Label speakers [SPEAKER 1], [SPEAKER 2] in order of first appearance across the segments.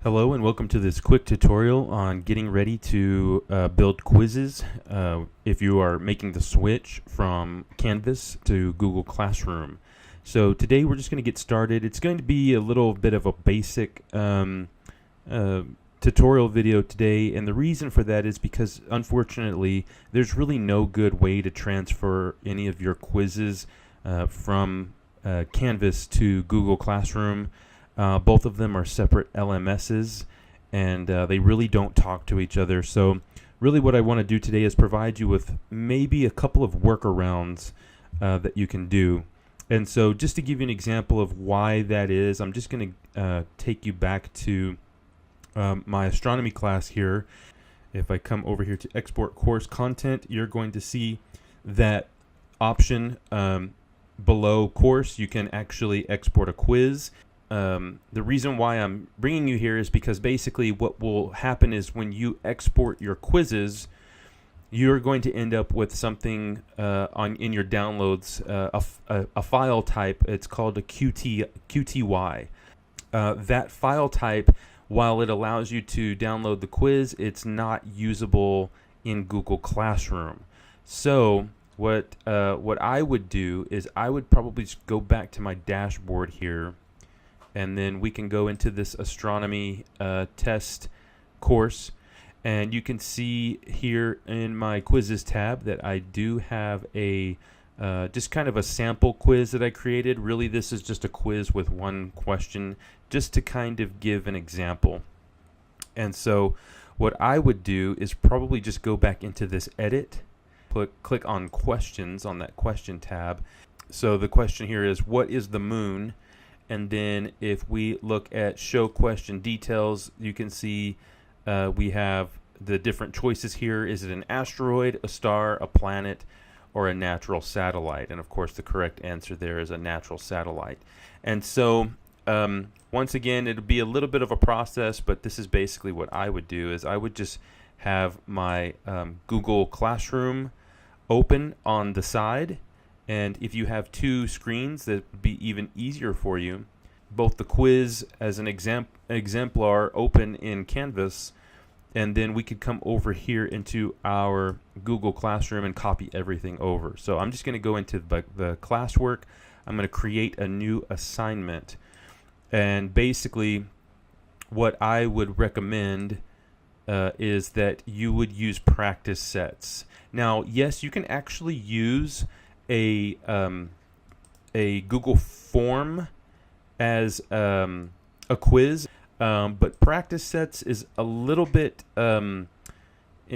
[SPEAKER 1] Hello and welcome to this quick tutorial on getting ready to build quizzes if you are making the switch from Canvas to Google Classroom. So today we're just going to get started. It's going to be a little bit of a basic tutorial video today, and the reason for that is because unfortunately there's really no good way to transfer any of your quizzes from Canvas to Google Classroom. Both of them are separate LMSs, and they really don't talk to each other. So really what I want to do today is provide you with maybe a couple of workarounds that you can do. And so just to give you an example of why that is, I'm just going to take you back to my astronomy class here. If I come over here to export course content, you're going to see that option below course. You can actually export a quiz. The reason why I'm bringing you here is because basically what will happen is when you export your quizzes, you're going to end up with something in your downloads, a file type. It's called a QTY. That file type, while it allows you to download the quiz, it's not usable in Google Classroom. So what I would do is I would probably just go back to my dashboard here, and then we can go into this astronomy test course, and you can see here in my quizzes tab that I do have a just kind of a sample quiz that I created. Really, this is just a quiz with one question, just to kind of give an example. And so what I would do is probably just go back into this edit, click on questions on that question tab. So the question here is, what is the moon? And then if we look at show question details, you can see we have the different choices here. Is it an asteroid, a star, a planet, or a natural satellite? And of course the correct answer there is a natural satellite. And so once again, it'll be a little bit of a process, but this is basically what I would do. Is I would just have my Google Classroom open on the side. And if you have two screens, that would be even easier for you. Both the quiz as an exemplar open in Canvas, and then we could come over here into our Google Classroom and copy everything over. So I'm just going to go into the classwork. I'm going to create a new assignment. And basically what I would recommend is that you would use practice sets. Now, yes, you can actually use a Google form as a quiz, but practice sets is a little bit, in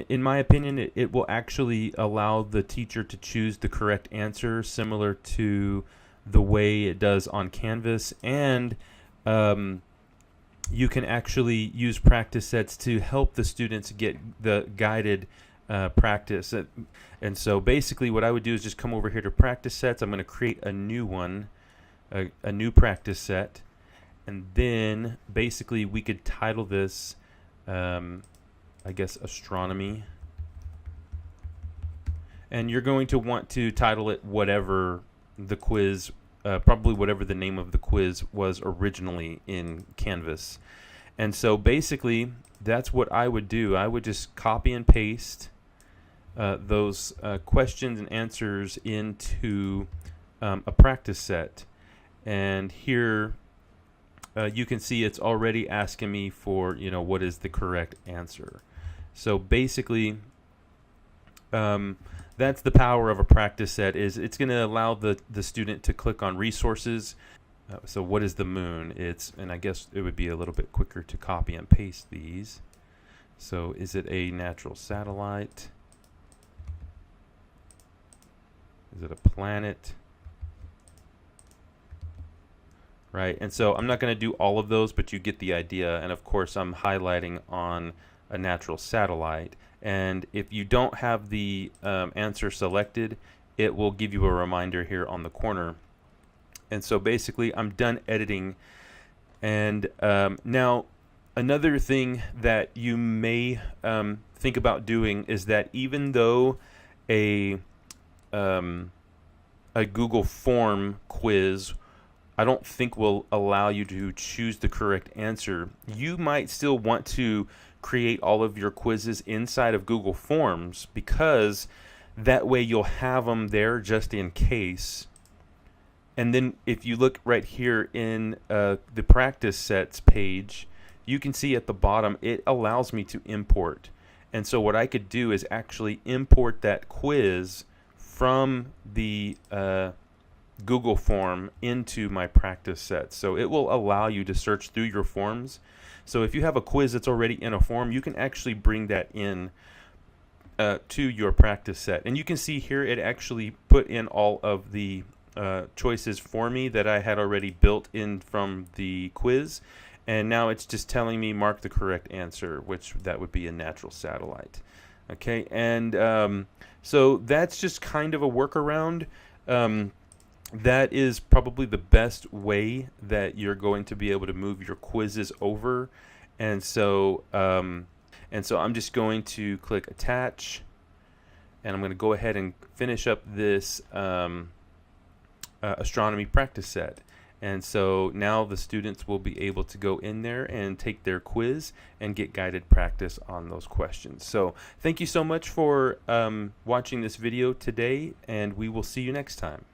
[SPEAKER 1] my opinion, it will actually allow the teacher to choose the correct answer, similar to the way it does on Canvas. And you can actually use practice sets to help the students get the guided practice. And so basically what I would do is just come over here to practice sets. I'm going to create a new one, a new practice set, and then basically we could title this I guess astronomy, and you're going to want to title it whatever the quiz, probably whatever the name of the quiz was originally in Canvas. And so basically that's what I would do. I would just copy and paste those questions and answers into a practice set. And here you can see it's already asking me for, what is the correct answer. So basically that's the power of a practice set, is it's going to allow the student to click on resources. So what is the moon? And I guess it would be a little bit quicker to copy and paste these. So is it a natural satellite? Is it a planet? Right, and so I'm not going to do all of those, but you get the idea. And of course I'm highlighting on a natural satellite. And if you don't have the answer selected, it will give you a reminder here on the corner. And so basically I'm done editing. And now another thing that you may think about doing is that even though a Google form quiz I don't think will allow you to choose the correct answer. You might still want to create all of your quizzes inside of Google Forms, because that way you'll have them there just in case. And then if you look right here in the practice sets page, you can see at the bottom it allows me to import. And so what I could do is actually import that quiz from the Google form into my practice set. So it will allow you to search through your forms. So if you have a quiz that's already in a form, you can actually bring that in to your practice set. And you can see here it actually put in all of the choices for me that I had already built in from the quiz. And now it's just telling me mark the correct answer, which that would be a natural satellite. Okay, and so that's just kind of a workaround. That is probably the best way that you're going to be able to move your quizzes over. And so I'm just going to click attach, and I'm going to go ahead and finish up this astronomy practice set. And so now the students will be able to go in there and take their quiz and get guided practice on those questions. So thank you so much for watching this video today, and we will see you next time.